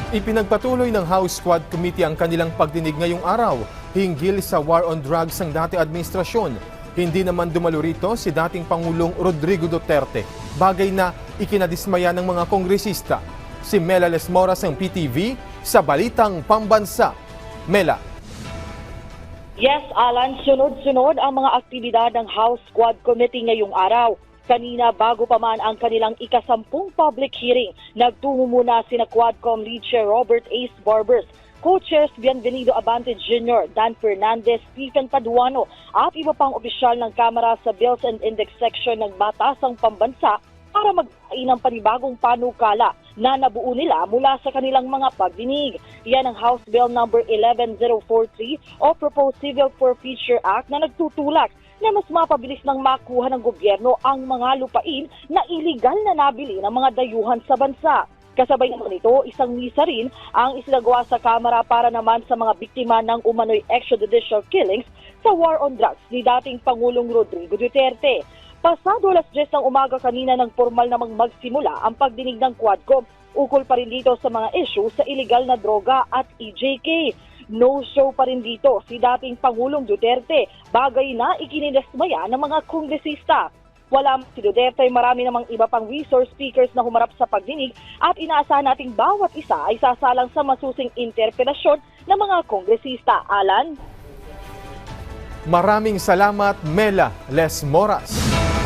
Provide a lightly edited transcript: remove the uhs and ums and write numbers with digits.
Ipinagpatuloy ng House Quad Committee ang kanilang pagdinig ngayong araw hinggil sa war on drugs ng dati administrasyon. Hindi naman dumalo rito si dating Pangulong Rodrigo Duterte, bagay na ikinadismaya ng mga kongresista. Si Mela Lesmoras ng PTV sa Balitang Pambansa. Mela. Yes, Alan, sunod-sunod ang mga aktibidad ng House Quad Committee ngayong araw. Kanina bago pa man ang kanilang ikasampung public hearing, nagtungo muna sina Quadcom Lead Chair Robert Ace Barbers, Co-Chairs Bienvenido Abante Jr., Dan Fernandez, Stephen Paduano at iba pang opisyal ng Kamara sa Bills and Index Section ng Batasang Pambansa para magkain ng panibagong panukala na nabuo nila mula sa kanilang mga pagdinig. Yan ang House Bill No. 11043 o Proposed Civil Forfeiture Act na nagtutulak na mas mapabilis ng makuha ng gobyerno ang mga lupain na iligal na nabili ng mga dayuhan sa bansa. Kasabay naman ito, isang misa rin ang isinagawa sa Kamara para naman sa mga biktima ng umano'y extrajudicial killings sa war on drugs ni dating Pangulong Rodrigo Duterte. Pasado alas 10 ng umaga kanina nang formal namang magsimula ang pagdinig ng Quadcom. Ukol pa rin dito sa mga issue sa illegal na droga at EJK. No-show pa rin dito si dating Pangulong Duterte, bagay na ikinidesmaya ng mga kongresista. Wala si Duterte, marami namang iba pang resource speakers na humarap sa pagdinig at inaasahan nating bawat isa ay sasalang sa masusing interpelasyon ng mga kongresista. Alan? Maraming salamat, Mela Lesmoras.